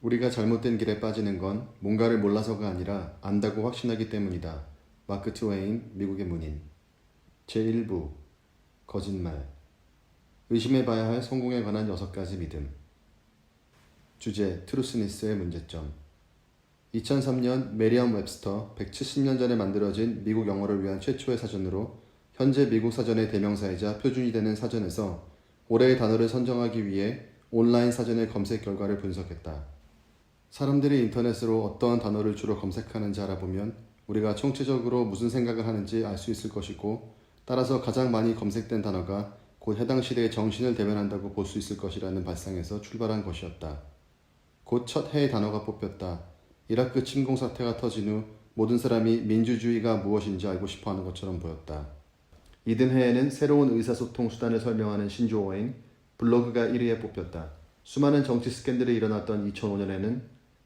우리가 잘못된 길에 빠지는 건 뭔가를 몰라서가 아니라 안다고 확신하기 때문이다. 마크 트웨인, 미국의 문인. 제1부 거짓말. 의심해봐야 할 성공에 관한 6가지 믿음. 주제 트루스니스의 문제점. 2003년 메리엄 웹스터 170년 전에 만들어진 미국 영어를 위한 최초의 사전으로 현재 미국 사전의 대명사이자 표준이 되는 사전에서 올해의 단어를 선정하기 위해 온라인 사전의 검색 결과를 분석했다. 사람들이 인터넷으로 어떤 단어를 주로 검색하는지 알아보면 우리가 총체적으로 무슨 생각을 하는지 알 수 있을 것이고, 따라서 가장 많이 검색된 단어가 곧 해당 시대의 정신을 대변한다고 볼 수 있을 것이라는 발상에서 출발한 것이었다. 곧 첫 해의 단어가 뽑혔다. 이라크 침공 사태가 터진 후 모든 사람이 민주주의가 무엇인지 알고 싶어하는 것처럼 보였다. 이듬 해에는 새로운 의사소통 수단을 설명하는 신조 어행, 블로그가 1위에 뽑혔다. 수많은 정치 스캔들이 일어났던 2005년에는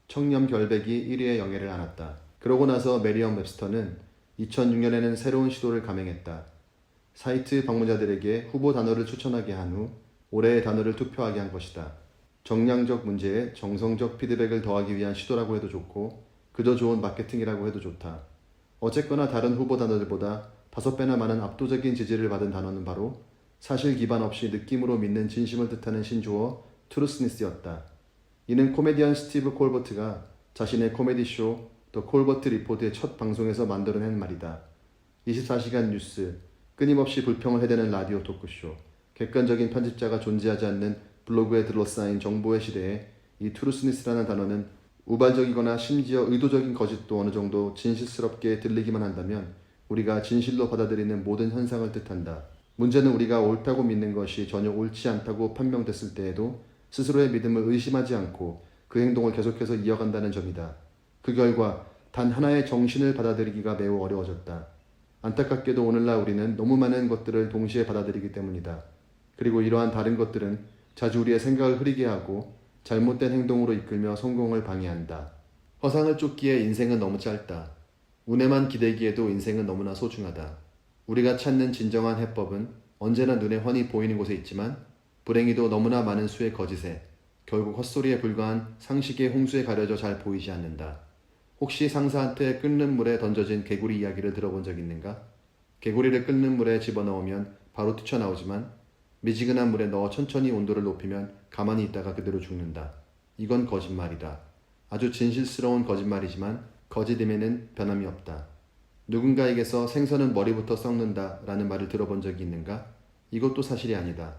청렴 결백이 1위의 영예를 안았다. 그러고 나서 메리엄 웹스터는 2006년에는 새로운 시도를 감행했다. 사이트 방문자들에게 후보 단어를 추천하게 한 후 올해의 단어를 투표하게 한 것이다. 정량적 문제에 정성적 피드백을 더하기 위한 시도라고 해도 좋고, 그저 좋은 마케팅이라고 해도 좋다. 어쨌거나 다른 후보 단어들보다 5배나 많은 압도적인 지지를 받은 단어는 바로 사실 기반 없이 느낌으로 믿는 진심을 뜻하는 신조어 트루스니스였다. 이는 코미디언 스티브 콜버트가 자신의 코미디쇼 더 콜버트 리포트의 첫 방송에서 만들어낸 말이다. 24시간 뉴스, 끊임없이 불평을 해대는 라디오 토크쇼, 객관적인 편집자가 존재하지 않는 블로그에 둘러싸인 정보의 시대에 이 트루스니스라는 단어는 우발적이거나 심지어 의도적인 거짓도 어느 정도 진실스럽게 들리기만 한다면 우리가 진실로 받아들이는 모든 현상을 뜻한다. 문제는 우리가 옳다고 믿는 것이 전혀 옳지 않다고 판명됐을 때에도 스스로의 믿음을 의심하지 않고 그 행동을 계속해서 이어간다는 점이다. 그 결과 단 하나의 정신을 받아들이기가 매우 어려워졌다. 안타깝게도 오늘날 우리는 너무 많은 것들을 동시에 받아들이기 때문이다. 그리고 이러한 다른 것들은 자주 우리의 생각을 흐리게 하고 잘못된 행동으로 이끌며 성공을 방해한다. 허상을 쫓기에 인생은 너무 짧다. 운에만 기대기에도 인생은 너무나 소중하다. 우리가 찾는 진정한 해법은 언제나 눈에 훤히 보이는 곳에 있지만 불행히도 너무나 많은 수의 거짓에, 결국 헛소리에 불과한 상식의 홍수에 가려져 잘 보이지 않는다. 혹시 상사한테 끓는 물에 던져진 개구리 이야기를 들어본 적 있는가? 개구리를 끓는 물에 집어넣으면 바로 뛰쳐나오지만 미지근한 물에 넣어 천천히 온도를 높이면 가만히 있다가 그대로 죽는다. 이건 거짓말이다. 아주 진실스러운 거짓말이지만 거짓임에는 변함이 없다. 누군가에게서 생선은 머리부터 썩는다 라는 말을 들어본 적이 있는가? 이것도 사실이 아니다.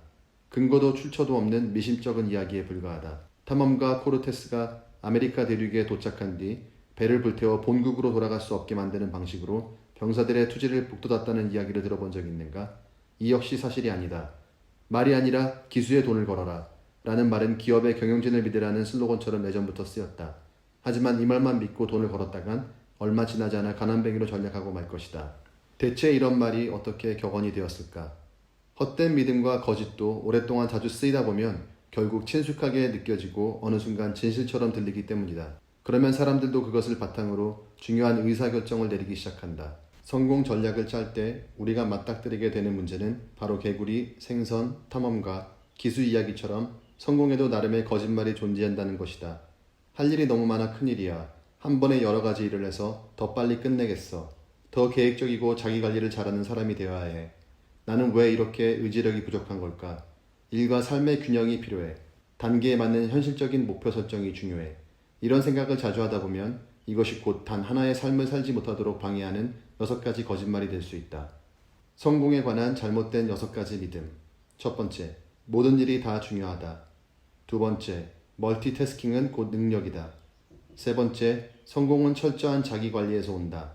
근거도 출처도 없는 미심쩍은 이야기에 불과하다. 탐험가 코르테스가 아메리카 대륙에 도착한 뒤 배를 불태워 본국으로 돌아갈 수 없게 만드는 방식으로 병사들의 투지를 북돋았다는 이야기를 들어본 적이 있는가? 이 역시 사실이 아니다. 말이 아니라 기수에 돈을 걸어라 라는 말은 기업의 경영진을 믿으라는 슬로건처럼 예전부터 쓰였다. 하지만 이 말만 믿고 돈을 걸었다간 얼마 지나지 않아 가난뱅이로 전락하고 말 것이다. 대체 이런 말이 어떻게 격언이 되었을까? 헛된 믿음과 거짓도 오랫동안 자주 쓰이다 보면 결국 친숙하게 느껴지고 어느 순간 진실처럼 들리기 때문이다. 그러면 사람들도 그것을 바탕으로 중요한 의사결정을 내리기 시작한다. 성공 전략을 짤 때 우리가 맞닥뜨리게 되는 문제는 바로 개구리, 생선, 탐험가, 기수 이야기처럼 성공에도 나름의 거짓말이 존재한다는 것이다. 할 일이 너무 많아 큰일이야. 한 번에 여러 가지 일을 해서 더 빨리 끝내겠어. 더 계획적이고 자기관리를 잘하는 사람이 되어야 해. 나는 왜 이렇게 의지력이 부족한 걸까? 일과 삶의 균형이 필요해. 단계에 맞는 현실적인 목표 설정이 중요해. 이런 생각을 자주 하다 보면 이것이 곧 단 하나의 삶을 살지 못하도록 방해하는 6가지 거짓말이 될 수 있다. 성공에 관한 잘못된 6가지 믿음. 첫 번째, 모든 일이 다 중요하다. 두 번째, 멀티태스킹은 곧 능력이다. 세 번째, 성공은 철저한 자기관리에서 온다.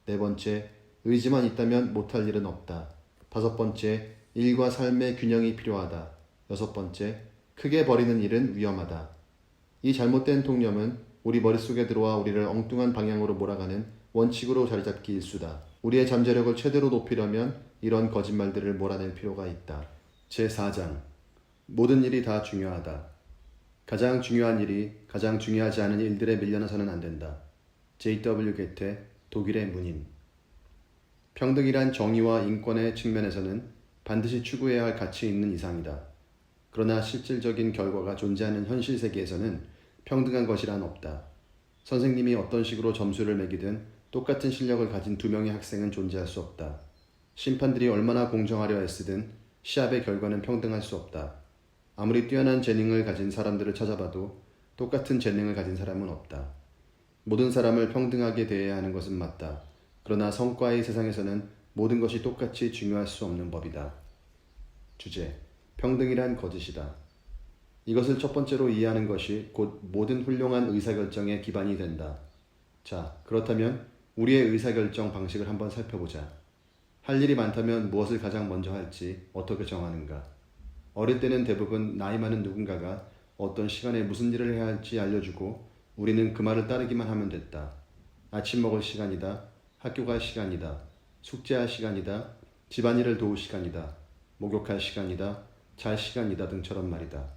네 번째, 의지만 있다면 못할 일은 없다. 다섯 번째, 일과 삶의 균형이 필요하다. 여섯 번째, 크게 버리는 일은 위험하다. 이 잘못된 통념은 우리 머릿속에 들어와 우리를 엉뚱한 방향으로 몰아가는 원칙으로 자리잡기 일수다. 우리의 잠재력을 최대로 높이려면 이런 거짓말들을 몰아낼 필요가 있다. 제4장 모든 일이 다 중요하다. 가장 중요한 일이 가장 중요하지 않은 일들에 밀려나서는 안 된다. J.W. 게테, 독일의 문인. 평등이란 정의와 인권의 측면에서는 반드시 추구해야 할 가치 있는 이상이다. 그러나 실질적인 결과가 존재하는 현실 세계에서는 평등한 것이란 없다. 선생님이 어떤 식으로 점수를 매기든 똑같은 실력을 가진 두 명의 학생은 존재할 수 없다. 심판들이 얼마나 공정하려 애쓰든 시합의 결과는 평등할 수 없다. 아무리 뛰어난 재능을 가진 사람들을 찾아봐도 똑같은 재능을 가진 사람은 없다. 모든 사람을 평등하게 대해야 하는 것은 맞다. 그러나 성과의 세상에서는 모든 것이 똑같이 중요할 수 없는 법이다. 주제: 평등이란 거짓이다. 이것을 첫 번째로 이해하는 것이 곧 모든 훌륭한 의사결정의 기반이 된다. 자, 그렇다면 우리의 의사결정 방식을 한번 살펴보자. 할 일이 많다면 무엇을 가장 먼저 할지 어떻게 정하는가? 어릴 때는 대부분 나이 많은 누군가가 어떤 시간에 무슨 일을 해야 할지 알려주고 우리는 그 말을 따르기만 하면 됐다. 아침 먹을 시간이다. 학교 갈 시간이다. 숙제할 시간이다. 집안일을 도울 시간이다. 목욕할 시간이다. 잘 시간이다 등처럼 말이다.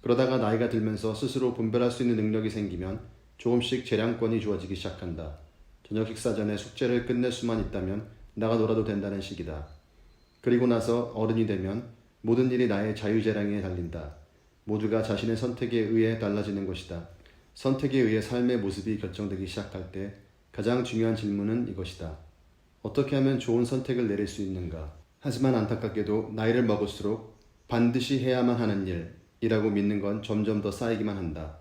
그러다가 나이가 들면서 스스로 분별할 수 있는 능력이 생기면 조금씩 재량권이 주어지기 시작한다. 저녁 식사 전에 숙제를 끝낼 수만 있다면 나가 놀아도 된다는 식이다. 그리고 나서 어른이 되면 모든 일이 나의 자유재량에 달린다. 모두가 자신의 선택에 의해 달라지는 것이다. 선택에 의해 삶의 모습이 결정되기 시작할 때 가장 중요한 질문은 이것이다. 어떻게 하면 좋은 선택을 내릴 수 있는가? 하지만 안타깝게도 나이를 먹을수록 반드시 해야만 하는 일이라고 믿는 건 점점 더 쌓이기만 한다.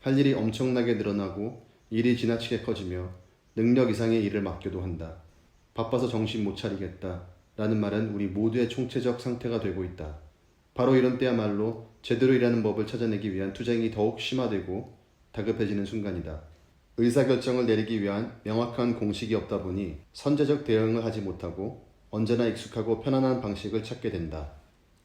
할 일이 엄청나게 늘어나고 일이 지나치게 커지며 능력 이상의 일을 맡겨도 한다. 바빠서 정신 못 차리겠다 라는 말은 우리 모두의 총체적 상태가 되고 있다. 바로 이런 때야말로 제대로 일하는 법을 찾아내기 위한 투쟁이 더욱 심화되고 다급해지는 순간이다. 의사결정을 내리기 위한 명확한 공식이 없다 보니 선제적 대응을 하지 못하고 언제나 익숙하고 편안한 방식을 찾게 된다.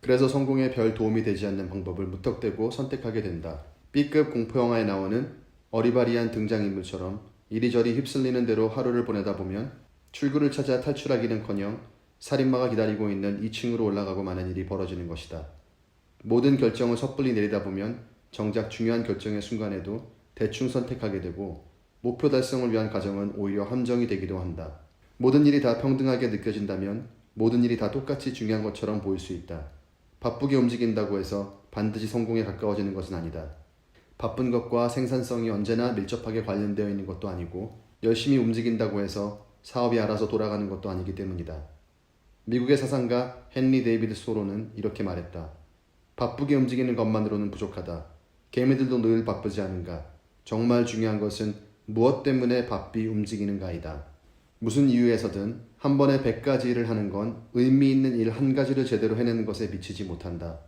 그래서 성공에 별 도움이 되지 않는 방법을 무턱대고 선택하게 된다. B급 공포영화에 나오는 어리바리한 등장인물처럼 이리저리 휩쓸리는 대로 하루를 보내다 보면 출구를 찾아 탈출하기는커녕 살인마가 기다리고 있는 2층으로 올라가고 마는 일이 벌어지는 것이다. 모든 결정을 섣불리 내리다 보면 정작 중요한 결정의 순간에도 대충 선택하게 되고 목표 달성을 위한 과정은 오히려 함정이 되기도 한다. 모든 일이 다 평등하게 느껴진다면 모든 일이 다 똑같이 중요한 것처럼 보일 수 있다. 바쁘게 움직인다고 해서 반드시 성공에 가까워지는 것은 아니다. 바쁜 것과 생산성이 언제나 밀접하게 관련되어 있는 것도 아니고 열심히 움직인다고 해서 사업이 알아서 돌아가는 것도 아니기 때문이다. 미국의 사상가 헨리 데이비드 소로는 이렇게 말했다. 바쁘게 움직이는 것만으로는 부족하다. 개미들도 늘 바쁘지 않은가. 정말 중요한 것은 무엇 때문에 바삐 움직이는가이다. 무슨 이유에서든 한 번에 100가지 일을 하는 건 의미 있는 일 한 가지를 제대로 해내는 것에 미치지 못한다.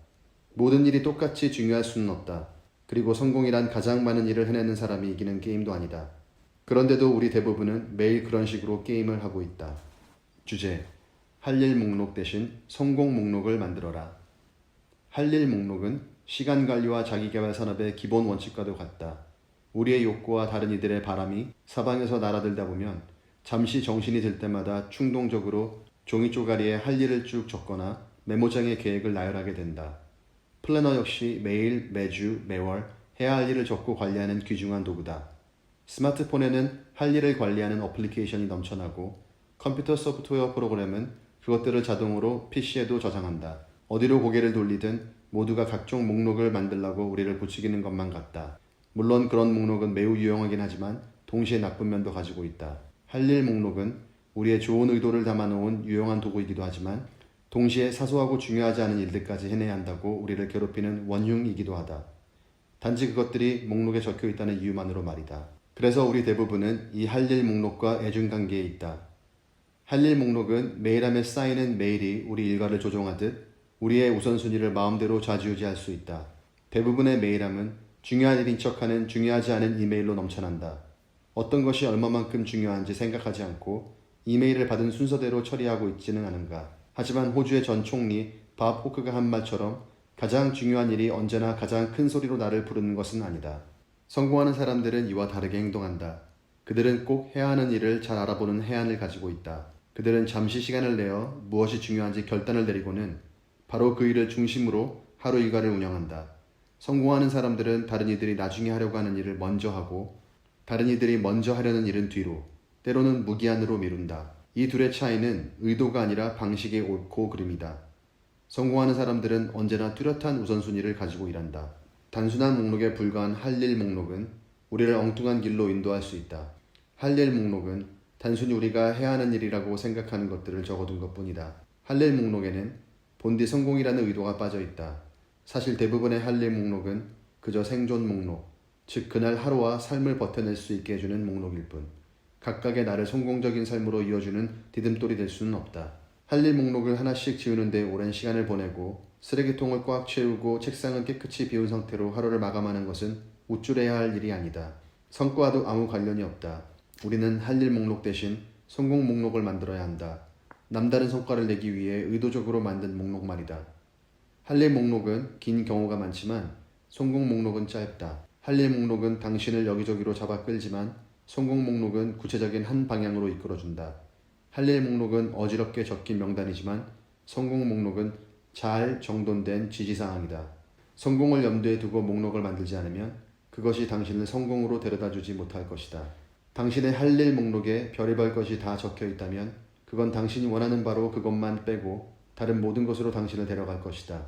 모든 일이 똑같이 중요할 수는 없다. 그리고 성공이란 가장 많은 일을 해내는 사람이 이기는 게임도 아니다. 그런데도 우리 대부분은 매일 그런 식으로 게임을 하고 있다. 주제: 할 일 목록 대신 성공 목록을 만들어라. 할 일 목록은 시간관리와 자기개발 산업의 기본 원칙과도 같다. 우리의 욕구와 다른 이들의 바람이 사방에서 날아들다 보면 잠시 정신이 들 때마다 충동적으로 종이 쪼가리에 할 일을 쭉 적거나 메모장에 계획을 나열하게 된다. 플래너 역시 매일, 매주, 매월 해야 할 일을 적고 관리하는 귀중한 도구다. 스마트폰에는 할 일을 관리하는 어플리케이션이 넘쳐나고 컴퓨터 소프트웨어 프로그램은 그것들을 자동으로 PC에도 저장한다. 어디로 고개를 돌리든 모두가 각종 목록을 만들라고 우리를 부추기는 것만 같다. 물론 그런 목록은 매우 유용하긴 하지만 동시에 나쁜 면도 가지고 있다. 할 일 목록은 우리의 좋은 의도를 담아놓은 유용한 도구이기도 하지만 동시에 사소하고 중요하지 않은 일들까지 해내야 한다고 우리를 괴롭히는 원흉이기도 하다. 단지 그것들이 목록에 적혀 있다는 이유만으로 말이다. 그래서 우리 대부분은 이 할 일 목록과 애증관계에 있다. 할 일 목록은 메일함에 쌓이는 메일이 우리 일과를 조종하듯 우리의 우선순위를 마음대로 좌지우지할 수 있다. 대부분의 메일함은 중요한 일인 척하는 중요하지 않은 이메일로 넘쳐난다. 어떤 것이 얼마만큼 중요한지 생각하지 않고 이메일을 받은 순서대로 처리하고 있지는 않은가. 하지만 호주의 전 총리 밥 호크가 한 말처럼 가장 중요한 일이 언제나 가장 큰 소리로 나를 부르는 것은 아니다. 성공하는 사람들은 이와 다르게 행동한다. 그들은 꼭 해야 하는 일을 잘 알아보는 해안을 가지고 있다. 그들은 잠시 시간을 내어 무엇이 중요한지 결단을 내리고는 바로 그 일을 중심으로 하루 일과를 운영한다. 성공하는 사람들은 다른 이들이 나중에 하려고 하는 일을 먼저 하고 다른 이들이 먼저 하려는 일은 뒤로, 때로는 무기한으로 미룬다. 이 둘의 차이는 의도가 아니라 방식의 옳고 그름이다. 성공하는 사람들은 언제나 뚜렷한 우선순위를 가지고 일한다. 단순한 목록에 불과한 할 일 목록은 우리를 엉뚱한 길로 인도할 수 있다. 할 일 목록은 단순히 우리가 해야 하는 일이라고 생각하는 것들을 적어둔 것뿐이다. 할 일 목록에는 본디 성공이라는 의도가 빠져 있다. 사실 대부분의 할 일 목록은 그저 생존 목록, 즉 그날 하루와 삶을 버텨낼 수 있게 해주는 목록일 뿐, 각각의 나를 성공적인 삶으로 이어주는 디딤돌이 될 수는 없다. 할 일 목록을 하나씩 지우는데 오랜 시간을 보내고 쓰레기통을 꽉 채우고 책상은 깨끗이 비운 상태로 하루를 마감하는 것은 우쭐해야 할 일이 아니다. 성과와도 아무 관련이 없다. 우리는 할 일 목록 대신 성공 목록을 만들어야 한다. 남다른 성과를 내기 위해 의도적으로 만든 목록 말이다. 할 일 목록은 긴 경우가 많지만 성공 목록은 짧다. 할 일 목록은 당신을 여기저기로 잡아 끌지만 성공 목록은 구체적인 한 방향으로 이끌어준다. 할 일 목록은 어지럽게 적힌 명단이지만 성공 목록은 잘 정돈된 지시사항이다. 성공을 염두에 두고 목록을 만들지 않으면 그것이 당신을 성공으로 데려다주지 못할 것이다. 당신의 할 일 목록에 별의별 것이 다 적혀 있다면 그건 당신이 원하는 바로 그것만 빼고 다른 모든 것으로 당신을 데려갈 것이다.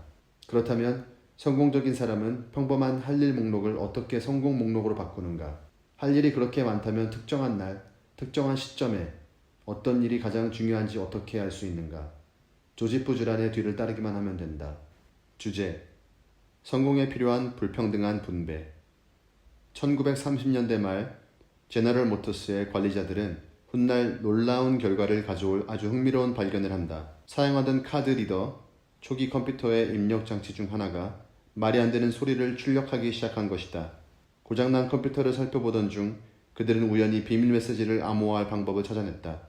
그렇다면 성공적인 사람은 평범한 할 일 목록을 어떻게 성공 목록으로 바꾸는가? 할 일이 그렇게 많다면 특정한 날, 특정한 시점에 어떤 일이 가장 중요한지 어떻게 알 수 있는가? 조지프 주란의 뒤를 따르기만 하면 된다. 주제: 성공에 필요한 불평등한 분배. 1930년대 말 제너럴 모터스의 관리자들은 훗날 놀라운 결과를 가져올 아주 흥미로운 발견을 한다. 사용하던 카드 리더, 초기 컴퓨터의 입력 장치 중 하나가 말이 안 되는 소리를 출력하기 시작한 것이다. 고장난 컴퓨터를 살펴보던 중 그들은 우연히 비밀 메시지를 암호화할 방법을 찾아냈다.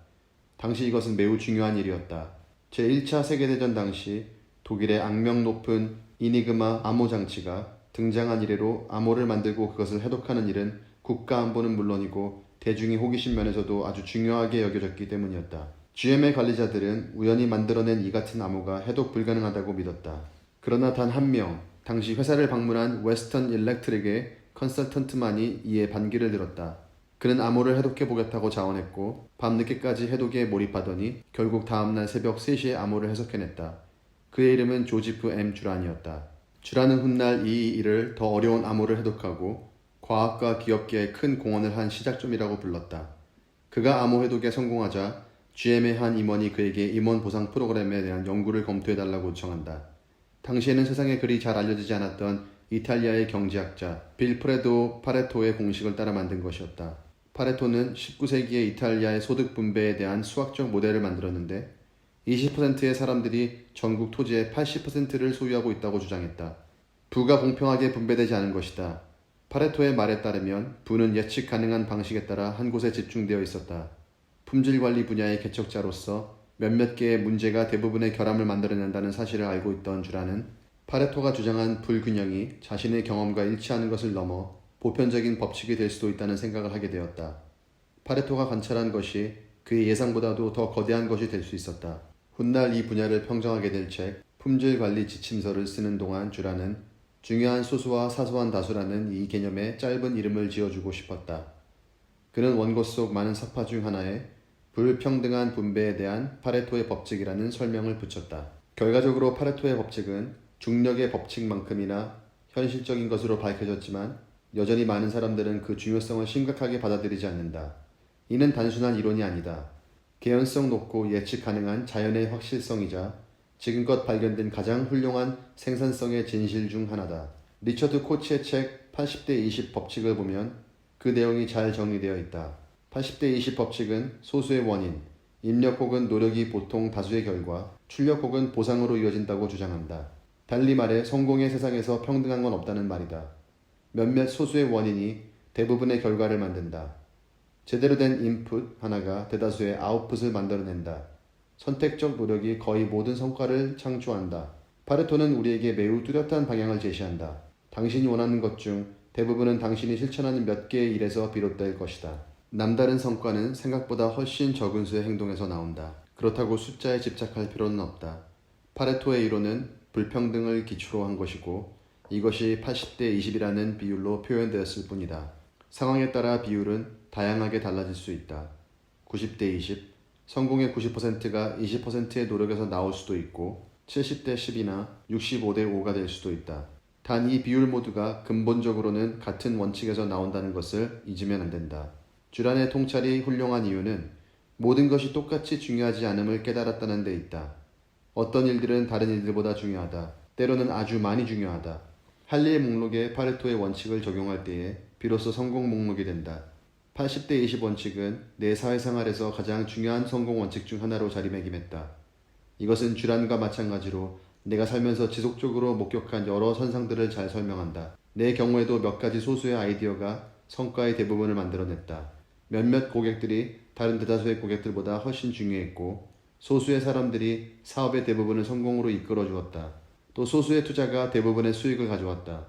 당시 이것은 매우 중요한 일이었다. 제1차 세계대전 당시 독일의 악명 높은 이니그마 암호 장치가 등장한 이래로 암호를 만들고 그것을 해독하는 일은 국가 안보는 물론이고 대중의 호기심 면에서도 아주 중요하게 여겨졌기 때문이었다. GM의 관리자들은 우연히 만들어낸 이 같은 암호가 해독 불가능하다고 믿었다. 그러나 단 한 명, 당시 회사를 방문한 웨스턴 일렉트릭의 컨설턴트만이 이에 반기를 들었다. 그는 암호를 해독해보겠다고 자원했고 밤늦게까지 해독에 몰입하더니 결국 다음날 새벽 3시에 암호를 해석해냈다. 그의 이름은 조지프 M. 주란이었다. 주란은 훗날 이 일을 더 어려운 암호를 해독하고 과학과 기업계에 큰 공헌을 한 시작점이라고 불렀다. 그가 암호 해독에 성공하자 GM의 한 임원이 그에게 임원 보상 프로그램에 대한 연구를 검토해달라고 요청한다. 당시에는 세상에 그리 잘 알려지지 않았던 이탈리아의 경제학자 빌프레도 파레토의 공식을 따라 만든 것이었다. 파레토는 19세기의 이탈리아의 소득 분배에 대한 수학적 모델을 만들었는데 20%의 사람들이 전국 토지의 80%를 소유하고 있다고 주장했다. 부가 공평하게 분배되지 않은 것이다. 파레토의 말에 따르면 부는 예측 가능한 방식에 따라 한 곳에 집중되어 있었다. 품질관리 분야의 개척자로서 몇몇 개의 문제가 대부분의 결함을 만들어낸다는 사실을 알고 있던 주란은 파레토가 주장한 불균형이 자신의 경험과 일치하는 것을 넘어 보편적인 법칙이 될 수도 있다는 생각을 하게 되었다. 파레토가 관찰한 것이 그의 예상보다도 더 거대한 것이 될 수 있었다. 훗날 이 분야를 평정하게 될 책 품질관리 지침서를 쓰는 동안 주란은 중요한 소수와 사소한 다수라는 이 개념에 짧은 이름을 지어주고 싶었다. 그는 원고 속 많은 사파 중 하나에 불평등한 분배에 대한 파레토의 법칙이라는 설명을 붙였다. 결과적으로 파레토의 법칙은 중력의 법칙만큼이나 현실적인 것으로 밝혀졌지만 여전히 많은 사람들은 그 중요성을 심각하게 받아들이지 않는다. 이는 단순한 이론이 아니다. 개연성 높고 예측 가능한 자연의 확실성이자 지금껏 발견된 가장 훌륭한 생산성의 진실 중 하나다. 리처드 코치의 책 80대 20 법칙을 보면 그 내용이 잘 정리되어 있다. 80대 20 법칙은 소수의 원인, 입력 혹은 노력이 보통 다수의 결과, 출력 혹은 보상으로 이어진다고 주장한다. 달리 말해 성공의 세상에서 평등한 건 없다는 말이다. 몇몇 소수의 원인이 대부분의 결과를 만든다. 제대로 된 인풋 하나가 대다수의 아웃풋을 만들어낸다. 선택적 노력이 거의 모든 성과를 창조한다. 파레토는 우리에게 매우 뚜렷한 방향을 제시한다. 당신이 원하는 것 중 대부분은 당신이 실천하는 몇 개의 일에서 비롯될 것이다. 남다른 성과는 생각보다 훨씬 적은 수의 행동에서 나온다. 그렇다고 숫자에 집착할 필요는 없다. 파레토의 이론은 불평등을 기초로 한 것이고 이것이 80대 20이라는 비율로 표현되었을 뿐이다. 상황에 따라 비율은 다양하게 달라질 수 있다. 90대 20, 성공의 90%가 20%의 노력에서 나올 수도 있고 70대 10이나 65대 5가 될 수도 있다. 단 이 비율 모두가 근본적으로는 같은 원칙에서 나온다는 것을 잊으면 안 된다. 듀란의 통찰이 훌륭한 이유는 모든 것이 똑같이 중요하지 않음을 깨달았다는 데 있다. 어떤 일들은 다른 일들보다 중요하다. 때로는 아주 많이 중요하다. 할 일 목록에 파레토의 원칙을 적용할 때에 비로소 성공 목록이 된다. 80대 20 원칙은 내 사회생활에서 가장 중요한 성공 원칙 중 하나로 자리매김했다. 이것은 듀란과 마찬가지로 내가 살면서 지속적으로 목격한 여러 현상들을 잘 설명한다. 내 경우에도 몇 가지 소수의 아이디어가 성과의 대부분을 만들어냈다. 몇몇 고객들이 다른 대다수의 고객들보다 훨씬 중요했고, 소수의 사람들이 사업의 대부분을 성공으로 이끌어 주었다. 또 소수의 투자가 대부분의 수익을 가져왔다.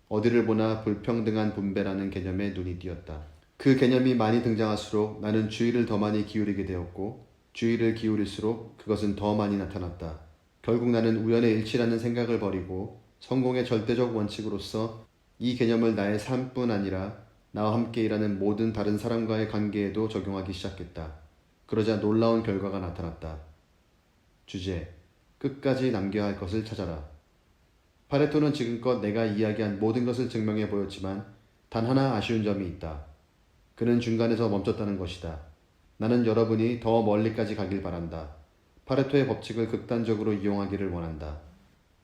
어디를 보나 불평등한 분배라는 개념에 눈이 띄었다. 그 개념이 많이 등장할수록 나는 주의를 더 많이 기울이게 되었고, 주의를 기울일수록 그것은 더 많이 나타났다. 결국 나는 우연의 일치라는 생각을 버리고 성공의 절대적 원칙으로서 이 개념을 나의 삶뿐 아니라 나와 함께 일하는 모든 다른 사람과의 관계에도 적용하기 시작했다. 그러자 놀라운 결과가 나타났다. 주제: 끝까지 남겨야 할 것을 찾아라. 파레토는 지금껏 내가 이야기한 모든 것을 증명해 보였지만 단 하나 아쉬운 점이 있다. 그는 중간에서 멈췄다는 것이다. 나는 여러분이 더 멀리까지 가길 바란다. 파레토의 법칙을 극단적으로 이용하기를 원한다.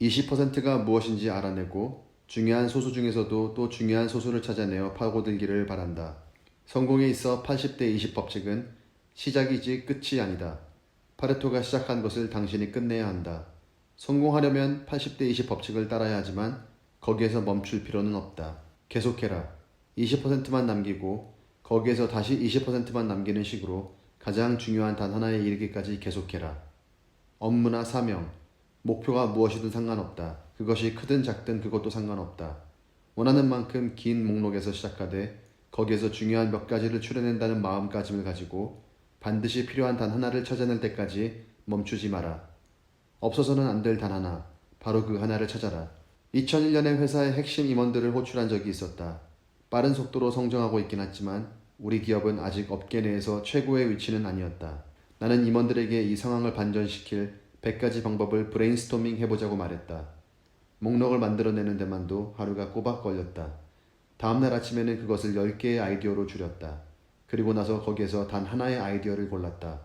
20%가 무엇인지 알아내고 중요한 소수 중에서도 또 중요한 소수를 찾아내어 파고들기를 바란다. 성공에 있어 80대 20 법칙은 시작이지 끝이 아니다. 파레토가 시작한 것을 당신이 끝내야 한다. 성공하려면 80대 20 법칙을 따라야 하지만 거기에서 멈출 필요는 없다. 계속해라. 20%만 남기고 거기에서 다시 20%만 남기는 식으로 가장 중요한 단 하나에 이르기까지 계속해라. 업무나 사명, 목표가 무엇이든 상관없다. 그것이 크든 작든 그것도 상관없다. 원하는 만큼 긴 목록에서 시작하되 거기에서 중요한 몇 가지를 추려낸다는 마음가짐을 가지고 반드시 필요한 단 하나를 찾아낼 때까지 멈추지 마라. 없어서는 안 될 단 하나, 바로 그 하나를 찾아라. 2001년에 회사의 핵심 임원들을 호출한 적이 있었다. 빠른 속도로 성장하고 있긴 했지만 우리 기업은 아직 업계 내에서 최고의 위치는 아니었다. 나는 임원들에게 이 상황을 반전시킬 100가지 방법을 브레인스토밍 해보자고 말했다. 목록을 만들어내는 데만도 하루가 꼬박 걸렸다. 다음날 아침에는 그것을 10개의 아이디어로 줄였다. 그리고 나서 거기에서 단 하나의 아이디어를 골랐다.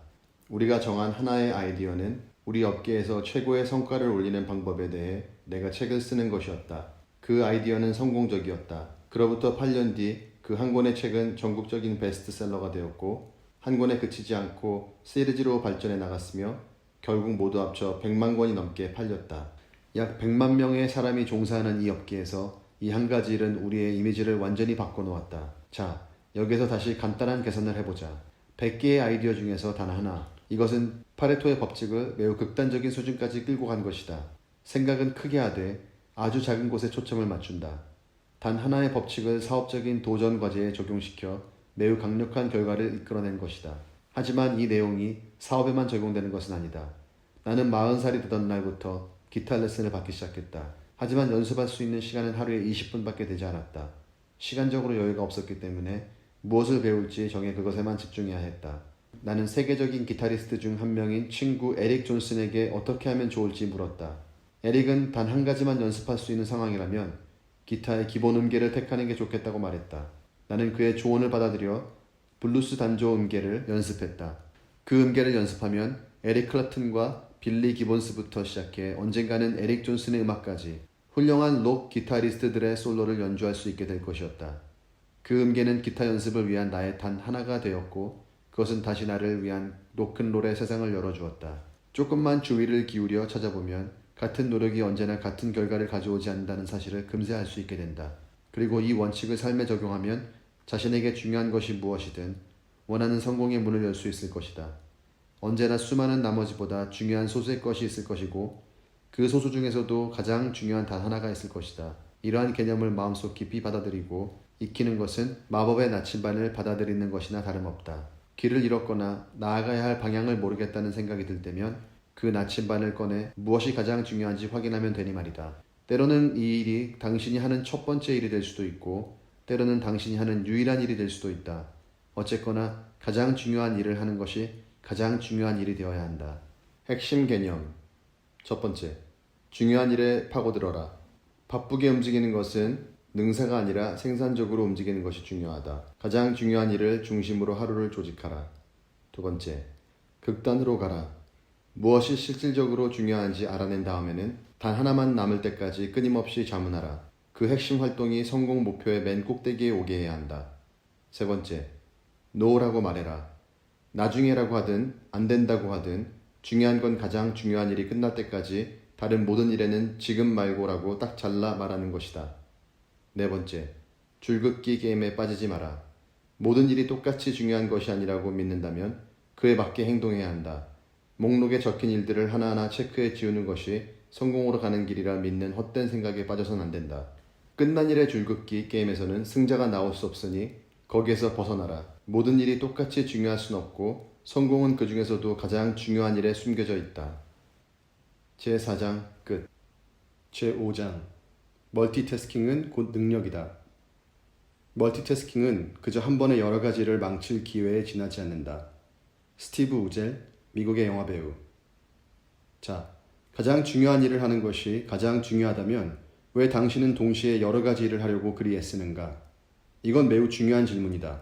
우리가 정한 하나의 아이디어는 우리 업계에서 최고의 성과를 올리는 방법에 대해 내가 책을 쓰는 것이었다. 그 아이디어는 성공적이었다. 그로부터 8년 뒤 그 한 권의 책은 전국적인 베스트셀러가 되었고 한 권에 그치지 않고 시리즈로 발전해 나갔으며 결국 모두 합쳐 100만 권이 넘게 팔렸다. 약 100만 명의 사람이 종사하는 이 업계에서 이 한 가지 일은 우리의 이미지를 완전히 바꿔놓았다. 자, 여기서 다시 간단한 계산을 해보자. 100개의 아이디어 중에서 단 하나. 이것은 파레토의 법칙을 매우 극단적인 수준까지 끌고 간 것이다. 생각은 크게 하되 아주 작은 곳에 초점을 맞춘다. 단 하나의 법칙을 사업적인 도전 과제에 적용시켜 매우 강력한 결과를 이끌어낸 것이다. 하지만 이 내용이 사업에만 적용되는 것은 아니다. 나는 40살이 되던 날부터 기타 레슨을 받기 시작했다. 하지만 연습할 수 있는 시간은 하루에 20분밖에 되지 않았다. 시간적으로 여유가 없었기 때문에 무엇을 배울지 정해 그것에만 집중해야 했다. 나는 세계적인 기타리스트 중 한 명인 친구 에릭 존슨에게 어떻게 하면 좋을지 물었다. 에릭은 단 한 가지만 연습할 수 있는 상황이라면 기타의 기본 음계를 택하는 게 좋겠다고 말했다. 나는 그의 조언을 받아들여 블루스 단조 음계를 연습했다. 그 음계를 연습하면 에릭 클랩튼과 빌리 기본스부터 시작해 언젠가는 에릭 존슨의 음악까지 훌륭한 록 기타리스트들의 솔로를 연주할 수 있게 될 것이었다. 그 음계는 기타 연습을 위한 나의 단 하나가 되었고 그것은 다시 나를 위한 로큰롤의 세상을 열어주었다. 조금만 주의를 기울여 찾아보면 같은 노력이 언제나 같은 결과를 가져오지 않는다는 사실을 금세 알 수 있게 된다. 그리고 이 원칙을 삶에 적용하면 자신에게 중요한 것이 무엇이든 원하는 성공의 문을 열 수 있을 것이다. 언제나 수많은 나머지보다 중요한 소수의 것이 있을 것이고 그 소수 중에서도 가장 중요한 단 하나가 있을 것이다. 이러한 개념을 마음속 깊이 받아들이고 익히는 것은 마법의 나침반을 받아들이는 것이나 다름없다. 길을 잃었거나 나아가야 할 방향을 모르겠다는 생각이 들 때면 그 나침반을 꺼내 무엇이 가장 중요한지 확인하면 되니 말이다. 때로는 이 일이 당신이 하는 첫 번째 일이 될 수도 있고 때로는 당신이 하는 유일한 일이 될 수도 있다. 어쨌거나 가장 중요한 일을 하는 것이 가장 중요한 일이 되어야 한다. 핵심 개념. 첫 번째, 중요한 일에 파고들어라. 바쁘게 움직이는 것은 능사가 아니라 생산적으로 움직이는 것이 중요하다. 가장 중요한 일을 중심으로 하루를 조직하라. 두 번째, 극단으로 가라. 무엇이 실질적으로 중요한지 알아낸 다음에는 단 하나만 남을 때까지 끊임없이 자문하라. 그 핵심 활동이 성공 목표의 맨 꼭대기에 오게 해야 한다. 세 번째, 노라고 말해라. 나중에라고 하든 안 된다고 하든 중요한 건 가장 중요한 일이 끝날 때까지 다른 모든 일에는 지금 말고라고 딱 잘라 말하는 것이다. 네 번째, 줄긋기 게임에 빠지지 마라. 모든 일이 똑같이 중요한 것이 아니라고 믿는다면 그에 맞게 행동해야 한다. 목록에 적힌 일들을 하나하나 체크해 지우는 것이 성공으로 가는 길이라 믿는 헛된 생각에 빠져선 안 된다. 끝난 일의 줄긋기 게임에서는 승자가 나올 수 없으니 거기에서 벗어나라. 모든 일이 똑같이 중요할 순 없고 성공은 그 중에서도 가장 중요한 일에 숨겨져 있다. 제4장 끝. 제5장 멀티태스킹은 곧 능력이다. 멀티태스킹은 그저 한 번에 여러 가지 일을 망칠 기회에 지나지 않는다. 스티브 우젤, 미국의 영화배우. 자, 가장 중요한 일을 하는 것이 가장 중요하다면 왜 당신은 동시에 여러 가지 일을 하려고 그리 애쓰는가? 이건 매우 중요한 질문이다.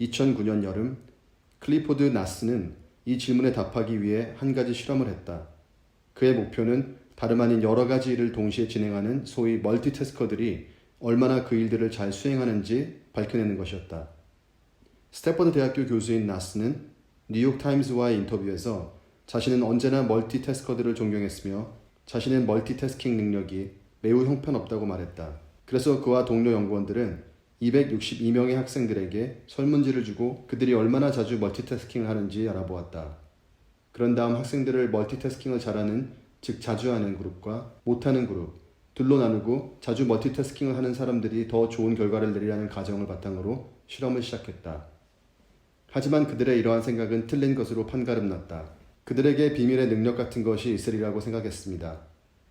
2009년 여름, 클리포드 나스는 이 질문에 답하기 위해 한 가지 실험을 했다. 그의 목표는 다름 아닌 여러 가지 일을 동시에 진행하는 소위 멀티태스커들이 얼마나 그 일들을 잘 수행하는지 밝혀내는 것이었다. 스탠퍼드 대학교 교수인 나스는 뉴욕타임스와의 인터뷰에서 자신은 언제나 멀티태스커들을 존경했으며 자신의 멀티태스킹 능력이 매우 형편없다고 말했다. 그래서 그와 동료 연구원들은 262명의 학생들에게 설문지를 주고 그들이 얼마나 자주 멀티태스킹을 하는지 알아보았다. 그런 다음 학생들을 멀티태스킹을 잘하는, 즉 자주 하는 그룹과 못하는 그룹, 둘로 나누고 자주 멀티태스킹을 하는 사람들이 더 좋은 결과를 내리라는 가정을 바탕으로 실험을 시작했다. 하지만 그들의 이러한 생각은 틀린 것으로 판가름났다. 그들에게 비밀의 능력 같은 것이 있으리라고 생각했습니다.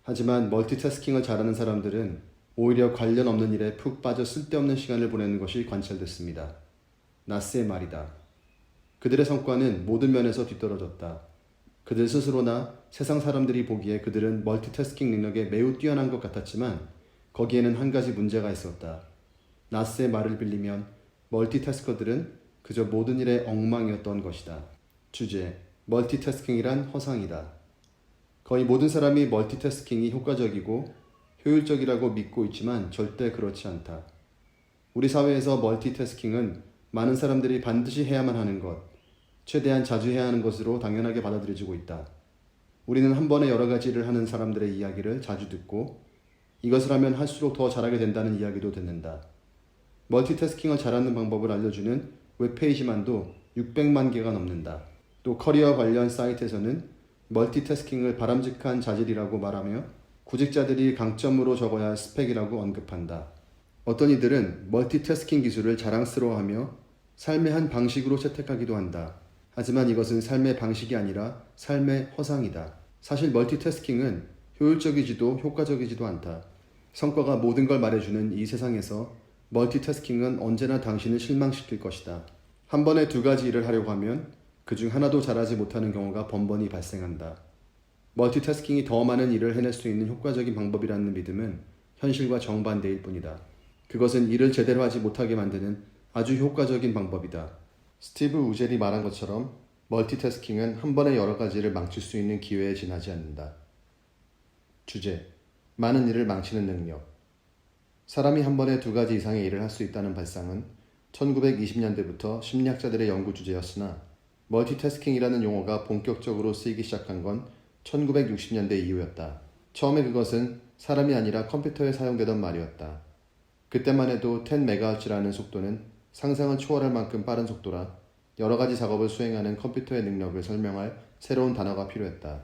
하지만 멀티태스킹을 잘하는 사람들은 오히려 관련 없는 일에 푹 빠져 쓸데없는 시간을 보내는 것이 관찰됐습니다. 나스의 말이다. 그들의 성과는 모든 면에서 뒤떨어졌다. 그들 스스로나 세상 사람들이 보기에 그들은 멀티태스킹 능력에 매우 뛰어난 것 같았지만 거기에는 한 가지 문제가 있었다. 나스의 말을 빌리면 멀티태스커들은 그저 모든 일의 엉망이었던 것이다. 주제, 멀티태스킹이란 허상이다. 거의 모든 사람이 멀티태스킹이 효과적이고 효율적이라고 믿고 있지만 절대 그렇지 않다. 우리 사회에서 멀티태스킹은 많은 사람들이 반드시 해야만 하는 것, 최대한 자주 해야 하는 것으로 당연하게 받아들여지고 있다. 우리는 한 번에 여러 가지 일을 하는 사람들의 이야기를 자주 듣고 이것을 하면 할수록 더 잘하게 된다는 이야기도 듣는다. 멀티태스킹을 잘하는 방법을 알려주는 웹페이지만도 600만 개가 넘는다. 또 커리어 관련 사이트에서는 멀티태스킹을 바람직한 자질이라고 말하며 구직자들이 강점으로 적어야 할 스펙이라고 언급한다. 어떤 이들은 멀티태스킹 기술을 자랑스러워하며 삶의 한 방식으로 채택하기도 한다. 하지만 이것은 삶의 방식이 아니라 삶의 허상이다. 사실 멀티태스킹은 효율적이지도 효과적이지도 않다. 성과가 모든 걸 말해주는 이 세상에서 멀티태스킹은 언제나 당신을 실망시킬 것이다. 한 번에 두 가지 일을 하려고 하면 그중 하나도 잘하지 못하는 경우가 번번이 발생한다. 멀티태스킹이 더 많은 일을 해낼 수 있는 효과적인 방법이라는 믿음은 현실과 정반대일 뿐이다. 그것은 일을 제대로 하지 못하게 만드는 아주 효과적인 방법이다. 스티브 우젤이 말한 것처럼 멀티태스킹은 한 번에 여러 가지를 망칠 수 있는 기회에 지나지 않는다. 주제, 많은 일을 망치는 능력. 사람이 한 번에 두 가지 이상의 일을 할 수 있다는 발상은 1920년대부터 심리학자들의 연구 주제였으나 멀티태스킹이라는 용어가 본격적으로 쓰이기 시작한 건 1960년대 이후였다. 처음에 그것은 사람이 아니라 컴퓨터에 사용되던 말이었다. 그때만 해도 10MHz라는 속도는 상상을 초월할 만큼 빠른 속도라 여러 가지 작업을 수행하는 컴퓨터의 능력을 설명할 새로운 단어가 필요했다.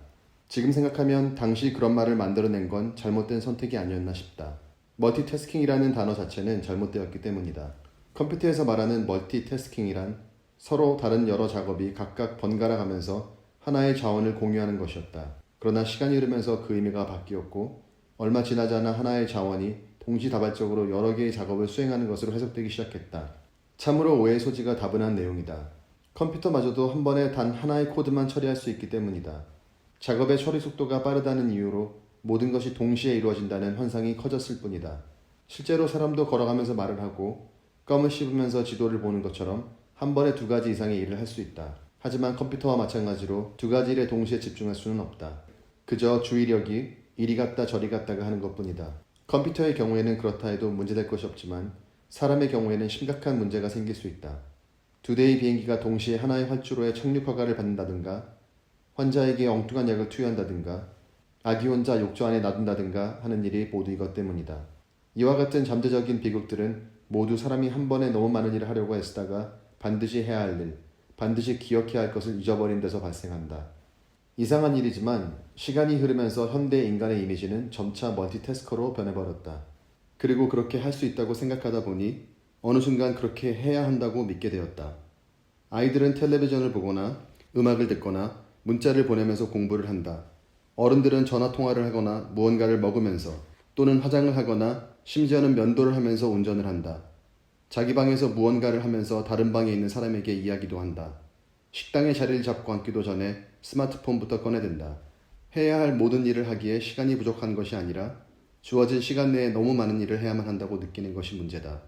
지금 생각하면 당시 그런 말을 만들어낸 건 잘못된 선택이 아니었나 싶다. 멀티태스킹이라는 단어 자체는 잘못되었기 때문이다. 컴퓨터에서 말하는 멀티태스킹이란 서로 다른 여러 작업이 각각 번갈아 가면서 하나의 자원을 공유하는 것이었다. 그러나 시간이 흐르면서 그 의미가 바뀌었고 얼마 지나지 않아 하나의 자원이 동시다발적으로 여러 개의 작업을 수행하는 것으로 해석되기 시작했다. 참으로 오해의 소지가 다분한 내용이다. 컴퓨터마저도 한 번에 단 하나의 코드만 처리할 수 있기 때문이다. 작업의 처리 속도가 빠르다는 이유로 모든 것이 동시에 이루어진다는 환상이 커졌을 뿐이다. 실제로 사람도 걸어가면서 말을 하고 껌을 씹으면서 지도를 보는 것처럼 한 번에 두 가지 이상의 일을 할 수 있다. 하지만 컴퓨터와 마찬가지로 두 가지 일에 동시에 집중할 수는 없다. 그저 주의력이 이리 갔다 저리 갔다가 하는 것뿐이다. 컴퓨터의 경우에는 그렇다 해도 문제될 것이 없지만 사람의 경우에는 심각한 문제가 생길 수 있다. 두 대의 비행기가 동시에 하나의 활주로에 착륙 허가를 받는다든가, 환자에게 엉뚱한 약을 투여한다든가, 아기 혼자 욕조 안에 놔둔다든가 하는 일이 모두 이것 때문이다. 이와 같은 잠재적인 비극들은 모두 사람이 한 번에 너무 많은 일을 하려고 애쓰다가 반드시 해야 할 일, 반드시 기억해야 할 것을 잊어버린 데서 발생한다. 이상한 일이지만 시간이 흐르면서 현대 인간의 이미지는 점차 멀티태스커로 변해버렸다. 그리고 그렇게 할 수 있다고 생각하다 보니 어느 순간 그렇게 해야 한다고 믿게 되었다. 아이들은 텔레비전을 보거나 음악을 듣거나 문자를 보내면서 공부를 한다. 어른들은 전화통화를 하거나 무언가를 먹으면서 또는 화장을 하거나 심지어는 면도를 하면서 운전을 한다. 자기 방에서 무언가를 하면서 다른 방에 있는 사람에게 이야기도 한다. 식당에 자리를 잡고 앉기도 전에 스마트폰부터 꺼내든다. 해야 할 모든 일을 하기에 시간이 부족한 것이 아니라 주어진 시간 내에 너무 많은 일을 해야만 한다고 느끼는 것이 문제다.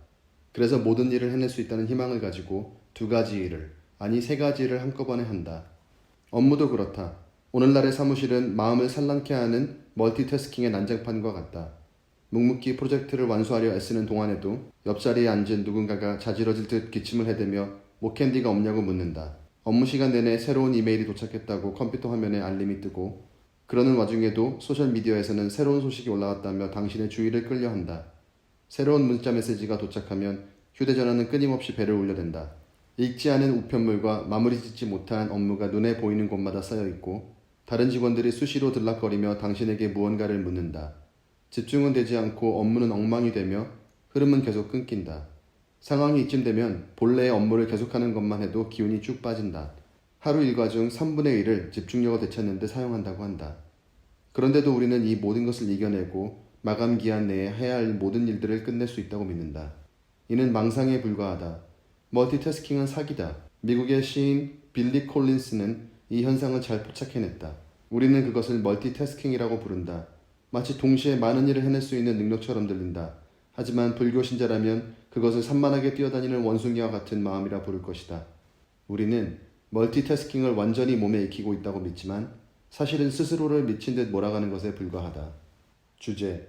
그래서 모든 일을 해낼 수 있다는 희망을 가지고 두 가지 일을, 아니 세 가지 일을 한꺼번에 한다. 업무도 그렇다. 오늘날의 사무실은 마음을 산란케 하는 멀티태스킹의 난장판과 같다. 묵묵히 프로젝트를 완수하려 애쓰는 동안에도 옆자리에 앉은 누군가가 자지러질 듯 기침을 해대며 뭐 캔디가 없냐고 묻는다. 업무 시간 내내 새로운 이메일이 도착했다고 컴퓨터 화면에 알림이 뜨고 그러는 와중에도 소셜미디어에서는 새로운 소식이 올라왔다며 당신의 주의를 끌려 한다. 새로운 문자 메시지가 도착하면 휴대전화는 끊임없이 배를 울려댄다. 읽지 않은 우편물과 마무리 짓지 못한 업무가 눈에 보이는 곳마다 쌓여있고 다른 직원들이 수시로 들락거리며 당신에게 무언가를 묻는다. 집중은 되지 않고 업무는 엉망이 되며 흐름은 계속 끊긴다. 상황이 이쯤 되면 본래의 업무를 계속하는 것만 해도 기운이 쭉 빠진다. 하루 일과 중 3분의 1을 집중력을 되찾는 데 사용한다고 한다. 그런데도 우리는 이 모든 것을 이겨내고 마감 기한 내에 해야 할 모든 일들을 끝낼 수 있다고 믿는다. 이는 망상에 불과하다. 멀티태스킹은 사기다. 미국의 시인 빌리 콜린스는 이 현상을 잘 포착해냈다. 우리는 그것을 멀티태스킹이라고 부른다. 마치 동시에 많은 일을 해낼 수 있는 능력처럼 들린다. 하지만 불교 신자라면 그것을 산만하게 뛰어다니는 원숭이와 같은 마음이라 부를 것이다. 우리는 멀티태스킹을 완전히 몸에 익히고 있다고 믿지만 사실은 스스로를 미친 듯 몰아가는 것에 불과하다. 주제: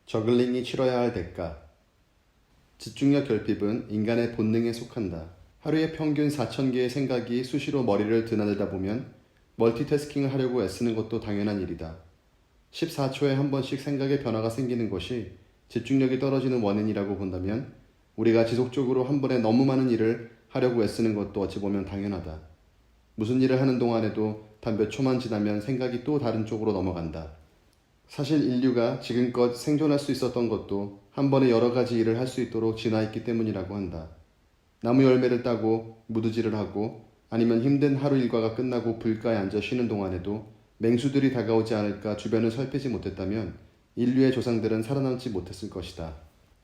저글링이 치러야 할 대가. 집중력 결핍은 인간의 본능에 속한다. 하루에 평균 4,000개의 생각이 수시로 머리를 드나들다 보면 멀티태스킹을 하려고 애쓰는 것도 당연한 일이다. 14초에 한 번씩 생각의 변화가 생기는 것이 집중력이 떨어지는 원인이라고 본다면 우리가 지속적으로 한 번에 너무 많은 일을 하려고 애쓰는 것도 어찌 보면 당연하다. 무슨 일을 하는 동안에도 단 몇 초만 지나면 생각이 또 다른 쪽으로 넘어간다. 사실 인류가 지금껏 생존할 수 있었던 것도 한 번에 여러 가지 일을 할 수 있도록 진화했기 때문이라고 한다. 나무 열매를 따고 무드질을 하고 아니면 힘든 하루 일과가 끝나고 불가에 앉아 쉬는 동안에도 맹수들이 다가오지 않을까 주변을 살피지 못했다면 인류의 조상들은 살아남지 못했을 것이다.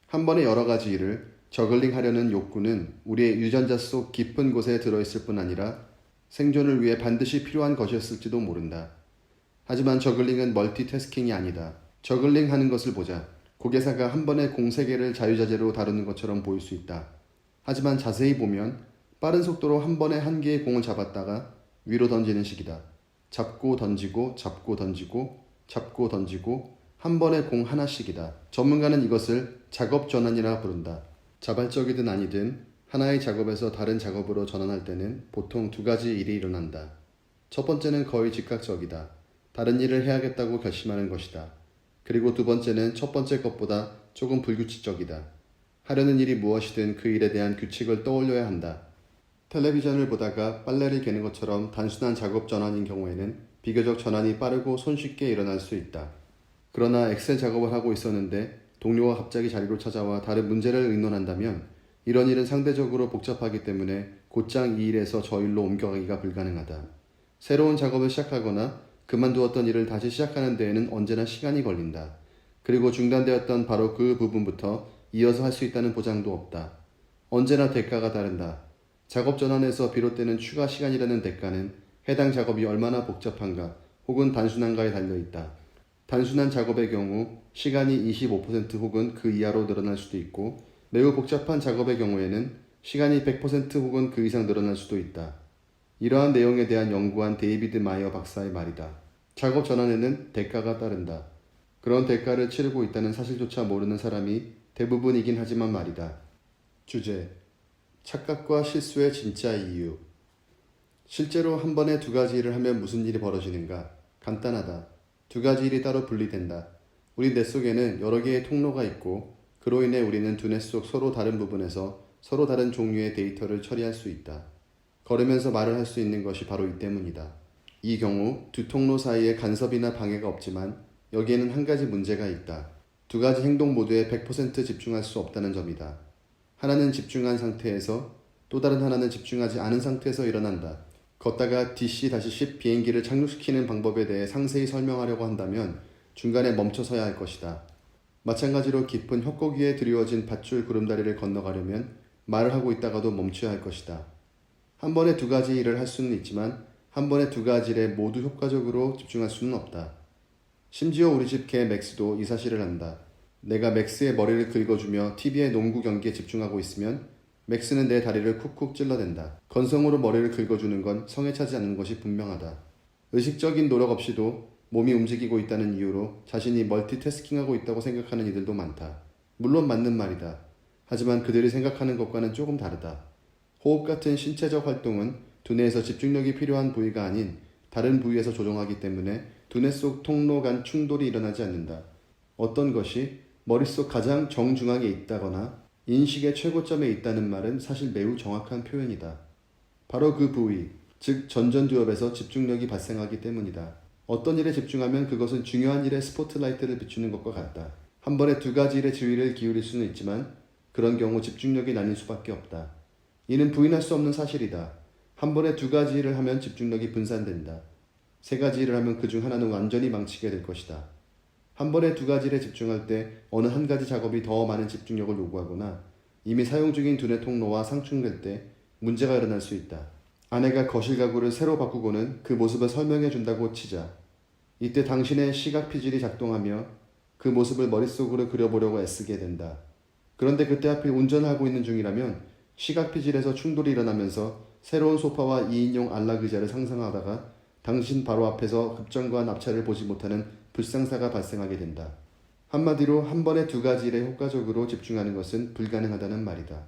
한 번에 여러 가지 일을 저글링 하려는 욕구는 우리의 유전자 속 깊은 곳에 들어있을 뿐 아니라 생존을 위해 반드시 필요한 것이었을지도 모른다. 하지만 저글링은 멀티태스킹이 아니다. 저글링 하는 것을 보자. 고개사가 한 번에 공 3개를 자유자재로 다루는 것처럼 보일 수 있다. 하지만 자세히 보면 빠른 속도로 한 번에 한 개의 공을 잡았다가 위로 던지는 식이다. 잡고 던지고 잡고 던지고 잡고 던지고 한 번에 공 하나씩이다. 전문가는 이것을 작업 전환이라 부른다. 자발적이든 아니든 하나의 작업에서 다른 작업으로 전환할 때는 보통 두 가지 일이 일어난다. 첫 번째는 거의 즉각적이다. 다른 일을 해야겠다고 결심하는 것이다. 그리고 두 번째는 첫 번째 것보다 조금 불규칙적이다. 하려는 일이 무엇이든 그 일에 대한 규칙을 떠올려야 한다. 텔레비전을 보다가 빨래를 개는 것처럼 단순한 작업 전환인 경우에는 비교적 전환이 빠르고 손쉽게 일어날 수 있다. 그러나 엑셀 작업을 하고 있었는데 동료가 갑자기 자리로 찾아와 다른 문제를 의논한다면 이런 일은 상대적으로 복잡하기 때문에 곧장 이 일에서 저 일로 옮겨가기가 불가능하다. 새로운 작업을 시작하거나 그만두었던 일을 다시 시작하는 데에는 언제나 시간이 걸린다. 그리고 중단되었던 바로 그 부분부터 이어서 할 수 있다는 보장도 없다. 언제나 대가가 다른다. 작업 전환에서 비롯되는 추가 시간이라는 대가는 해당 작업이 얼마나 복잡한가 혹은 단순한가에 달려있다. 단순한 작업의 경우 시간이 25% 혹은 그 이하로 늘어날 수도 있고, 매우 복잡한 작업의 경우에는 시간이 100% 혹은 그 이상 늘어날 수도 있다. 이러한 내용에 대한 연구한 데이비드 마이어 박사의 말이다. 작업 전환에는 대가가 따른다. 그런 대가를 치르고 있다는 사실조차 모르는 사람이 대부분이긴 하지만 말이다. 주제: 착각과 실수의 진짜 이유. 실제로 한 번에 두 가지 일을 하면 무슨 일이 벌어지는가? 간단하다. 두 가지 일이 따로 분리된다. 우리 뇌 속에는 여러 개의 통로가 있고, 그로 인해 우리는 두뇌 속 서로 다른 부분에서 서로 다른 종류의 데이터를 처리할 수 있다. 걸으면서 말을 할 수 있는 것이 바로 이 때문이다. 이 경우 두 통로 사이에 간섭이나 방해가 없지만 여기에는 한 가지 문제가 있다. 두 가지 행동 모두에 100% 집중할 수 없다는 점이다. 하나는 집중한 상태에서, 또 다른 하나는 집중하지 않은 상태에서 일어난다. 걷다가 DC-10 비행기를 착륙시키는 방법에 대해 상세히 설명하려고 한다면 중간에 멈춰서야 할 것이다. 마찬가지로 깊은 협곡 위에 드리워진 밧줄 구름다리를 건너가려면 말을 하고 있다가도 멈춰야 할 것이다. 한 번에 두 가지 일을 할 수는 있지만 한 번에 두 가지 일에 모두 효과적으로 집중할 수는 없다. 심지어 우리 집 개 맥스도 이 사실을 안다. 내가 맥스의 머리를 긁어주며 TV의 농구 경기에 집중하고 있으면 맥스는 내 다리를 쿡쿡 찔러댄다. 건성으로 머리를 긁어주는 건 성에 차지 않는 것이 분명하다. 의식적인 노력 없이도 몸이 움직이고 있다는 이유로 자신이 멀티태스킹하고 있다고 생각하는 이들도 많다. 물론 맞는 말이다. 하지만 그들이 생각하는 것과는 조금 다르다. 호흡 같은 신체적 활동은 두뇌에서 집중력이 필요한 부위가 아닌 다른 부위에서 조종하기 때문에 두뇌 속 통로 간 충돌이 일어나지 않는다. 어떤 것이 머릿속 가장 정중앙에 있다거나 인식의 최고점에 있다는 말은 사실 매우 정확한 표현이다. 바로 그 부위, 즉 전전두엽에서 집중력이 발생하기 때문이다. 어떤 일에 집중하면 그것은 중요한 일에 스포트라이트를 비추는 것과 같다. 한 번에 두 가지 일에 주의를 기울일 수는 있지만 그런 경우 집중력이 나뉠 수밖에 없다. 이는 부인할 수 없는 사실이다. 한 번에 두 가지 일을 하면 집중력이 분산된다. 세 가지 일을 하면 그중 하나는 완전히 망치게 될 것이다. 한 번에 두 가지 일에 집중할 때 어느 한 가지 작업이 더 많은 집중력을 요구하거나 이미 사용 중인 두뇌 통로와 상충될 때 문제가 일어날 수 있다. 아내가 거실 가구를 새로 바꾸고는 그 모습을 설명해 준다고 치자. 이때 당신의 시각 피질이 작동하며 그 모습을 머릿속으로 그려보려고 애쓰게 된다. 그런데 그때 하필 운전을 하고 있는 중이라면 시각 피질에서 충돌이 일어나면서 새로운 소파와 2인용 안락 의자를 상상하다가 당신 바로 앞에서 급정거한 앞차를 보지 못하는 불상사가 발생하게 된다. 한마디로 한 번에 두 가지 일에 효과적으로 집중하는 것은 불가능하다는 말이다.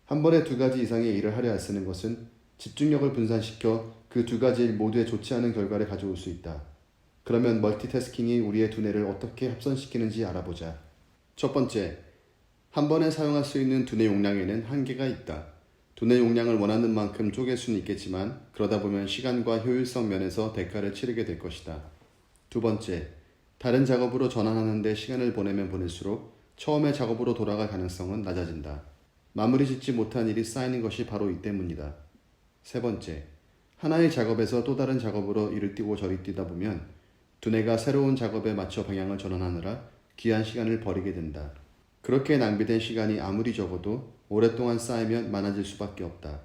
한 번에 두 가지 이상의 일을 하려 애쓰는 것은 집중력을 분산시켜 그 두 가지 일 모두에 좋지 않은 결과를 가져올 수 있다. 그러면 멀티태스킹이 우리의 두뇌를 어떻게 합선시키는지 알아보자. 첫 번째, 한 번에 사용할 수 있는 두뇌 용량에는 한계가 있다. 두뇌 용량을 원하는 만큼 쪼갤 수는 있겠지만 그러다 보면 시간과 효율성 면에서 대가를 치르게 될 것이다. 두 번째, 다른 작업으로 전환하는 데 시간을 보내면 보낼수록 처음의 작업으로 돌아갈 가능성은 낮아진다. 마무리 짓지 못한 일이 쌓이는 것이 바로 이 때문이다. 세 번째, 하나의 작업에서 또 다른 작업으로 이를 뛰고 저리 뛰다 보면 두뇌가 새로운 작업에 맞춰 방향을 전환하느라 귀한 시간을 버리게 된다. 그렇게 낭비된 시간이 아무리 적어도 오랫동안 쌓이면 많아질 수밖에 없다.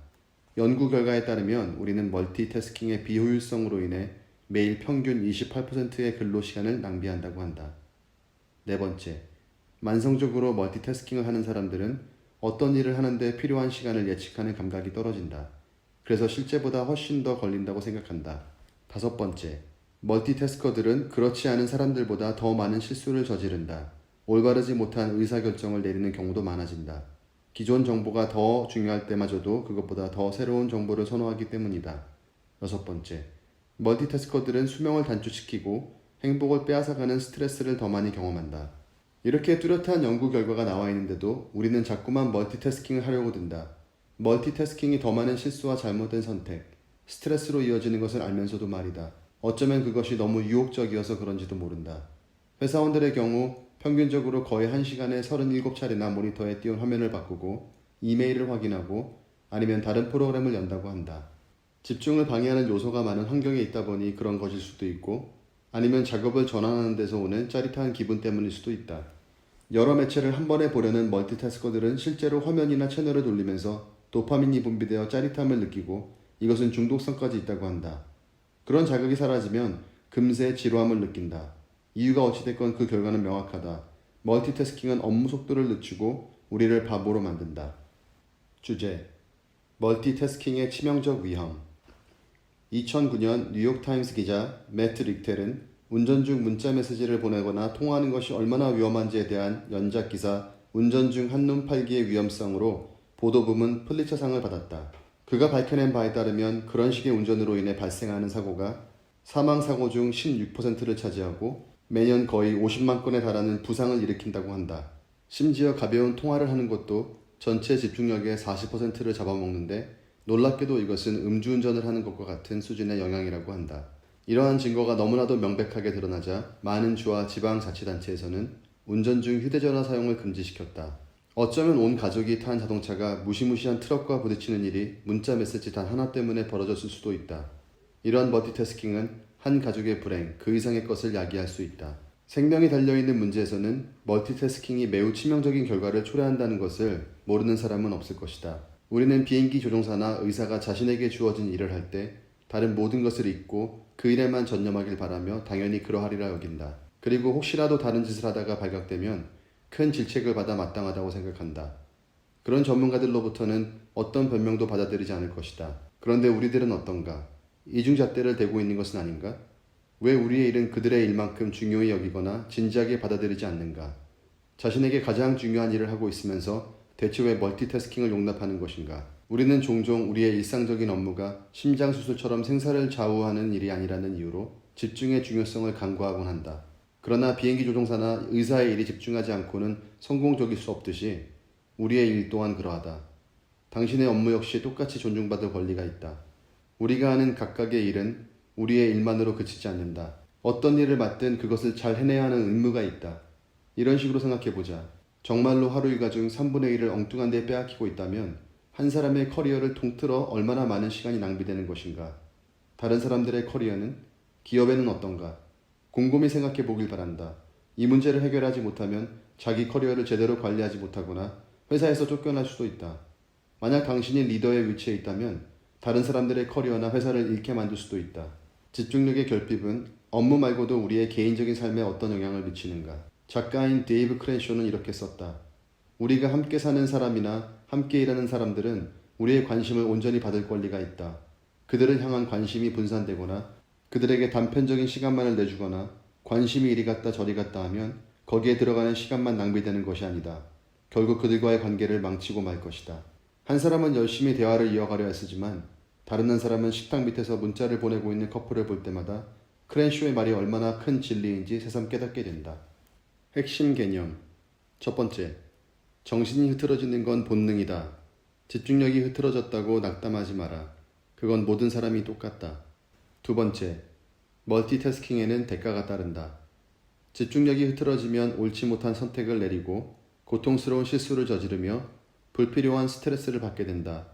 연구 결과에 따르면 우리는 멀티태스킹의 비효율성으로 인해 매일 평균 28%의 근로 시간을 낭비한다고 한다. 네 번째, 만성적으로 멀티태스킹을 하는 사람들은 어떤 일을 하는데 필요한 시간을 예측하는 감각이 떨어진다. 그래서 실제보다 훨씬 더 걸린다고 생각한다. 다섯 번째, 멀티태스커들은 그렇지 않은 사람들보다 더 많은 실수를 저지른다. 올바르지 못한 의사결정을 내리는 경우도 많아진다. 기존 정보가 더 중요할 때마저도 그것보다 더 새로운 정보를 선호하기 때문이다. 여섯 번째, 멀티태스커들은 수명을 단축시키고 행복을 빼앗아가는 스트레스를 더 많이 경험한다. 이렇게 뚜렷한 연구 결과가 나와 있는데도 우리는 자꾸만 멀티태스킹을 하려고 든다. 멀티태스킹이 더 많은 실수와 잘못된 선택, 스트레스로 이어지는 것을 알면서도 말이다. 어쩌면 그것이 너무 유혹적이어서 그런지도 모른다. 회사원들의 경우 평균적으로 거의 1시간에 37차례나 모니터에 띄운 화면을 바꾸고 이메일을 확인하고 아니면 다른 프로그램을 연다고 한다. 집중을 방해하는 요소가 많은 환경에 있다 보니 그런 것일 수도 있고 아니면 작업을 전환하는 데서 오는 짜릿한 기분 때문일 수도 있다. 여러 매체를 한 번에 보려는 멀티태스커들은 실제로 화면이나 채널을 돌리면서 도파민이 분비되어 짜릿함을 느끼고 이것은 중독성까지 있다고 한다. 그런 자극이 사라지면 금세 지루함을 느낀다. 이유가 어찌됐건 그 결과는 명확하다. 멀티태스킹은 업무 속도를 늦추고 우리를 바보로 만든다. 주제: 멀티태스킹의 치명적 위험. 2009년 뉴욕타임스 기자 매트 릭텔은 운전 중 문자 메시지를 보내거나 통화하는 것이 얼마나 위험한지에 대한 연작 기사 운전 중 한눈 팔기의 위험성으로 보도부문 플리처상을 받았다. 그가 밝혀낸 바에 따르면 그런 식의 운전으로 인해 발생하는 사고가 사망사고 중 16%를 차지하고 매년 거의 50만 건에 달하는 부상을 일으킨다고 한다. 심지어 가벼운 통화를 하는 것도 전체 집중력의 40%를 잡아먹는데 놀랍게도 이것은 음주운전을 하는 것과 같은 수준의 영향이라고 한다. 이러한 증거가 너무나도 명백하게 드러나자 많은 주와 지방자치단체에서는 운전 중 휴대전화 사용을 금지시켰다. 어쩌면 온 가족이 탄 자동차가 무시무시한 트럭과 부딪히는 일이 문자 메시지 단 하나 때문에 벌어졌을 수도 있다. 이러한 멀티태스킹은 한 가족의 불행, 그 이상의 것을 야기할 수 있다. 생명이 달려있는 문제에서는 멀티태스킹이 매우 치명적인 결과를 초래한다는 것을 모르는 사람은 없을 것이다. 우리는 비행기 조종사나 의사가 자신에게 주어진 일을 할 때 다른 모든 것을 잊고 그 일에만 전념하길 바라며 당연히 그러하리라 여긴다. 그리고 혹시라도 다른 짓을 하다가 발각되면 큰 질책을 받아 마땅하다고 생각한다. 그런 전문가들로부터는 어떤 변명도 받아들이지 않을 것이다. 그런데 우리들은 어떤가? 이중잣대를 대고 있는 것은 아닌가? 왜 우리의 일은 그들의 일만큼 중요히 여기거나 진지하게 받아들이지 않는가? 자신에게 가장 중요한 일을 하고 있으면서 대체 왜 멀티태스킹을 용납하는 것인가? 우리는 종종 우리의 일상적인 업무가 심장수술처럼 생사를 좌우하는 일이 아니라는 이유로 집중의 중요성을 간과하곤 한다. 그러나 비행기 조종사나 의사의 일이 집중하지 않고는 성공적일 수 없듯이 우리의 일 또한 그러하다. 당신의 업무 역시 똑같이 존중받을 권리가 있다. 우리가 하는 각각의 일은 우리의 일만으로 그치지 않는다. 어떤 일을 맡든 그것을 잘 해내야 하는 의무가 있다. 이런 식으로 생각해보자. 정말로 하루 일과 중 3분의 1을 엉뚱한 데 빼앗기고 있다면 한 사람의 커리어를 통틀어 얼마나 많은 시간이 낭비되는 것인가? 다른 사람들의 커리어는? 기업에는 어떤가? 곰곰이 생각해 보길 바란다. 이 문제를 해결하지 못하면 자기 커리어를 제대로 관리하지 못하거나 회사에서 쫓겨날 수도 있다. 만약 당신이 리더의 위치에 있다면 다른 사람들의 커리어나 회사를 잃게 만들 수도 있다. 집중력의 결핍은 업무 말고도 우리의 개인적인 삶에 어떤 영향을 미치는가? 작가인 데이브 크렌쇼는 이렇게 썼다. 우리가 함께 사는 사람이나 함께 일하는 사람들은 우리의 관심을 온전히 받을 권리가 있다. 그들을 향한 관심이 분산되거나 그들에게 단편적인 시간만을 내주거나 관심이 이리 갔다 저리 갔다 하면 거기에 들어가는 시간만 낭비되는 것이 아니다. 결국 그들과의 관계를 망치고 말 것이다. 한 사람은 열심히 대화를 이어가려 애쓰지만 다른 한 사람은 식탁 밑에서 문자를 보내고 있는 커플을 볼 때마다 크렌쇼의 말이 얼마나 큰 진리인지 새삼 깨닫게 된다. 핵심 개념. 첫 번째, 정신이 흐트러지는 건 본능이다. 집중력이 흐트러졌다고 낙담하지 마라. 그건 모든 사람이 똑같다. 두 번째, 멀티태스킹에는 대가가 따른다. 집중력이 흐트러지면 옳지 못한 선택을 내리고 고통스러운 실수를 저지르며 불필요한 스트레스를 받게 된다.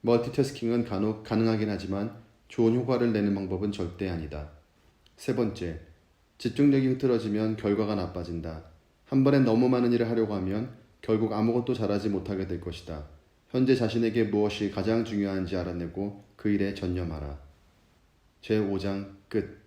멀티태스킹은 간혹 가능하긴 하지만 좋은 효과를 내는 방법은 절대 아니다. 세 번째, 집중력이 흐트러지면 결과가 나빠진다. 한 번에 너무 많은 일을 하려고 하면 결국 아무것도 잘하지 못하게 될 것이다. 현재 자신에게 무엇이 가장 중요한지 알아내고 그 일에 전념하라. 제5장 끝.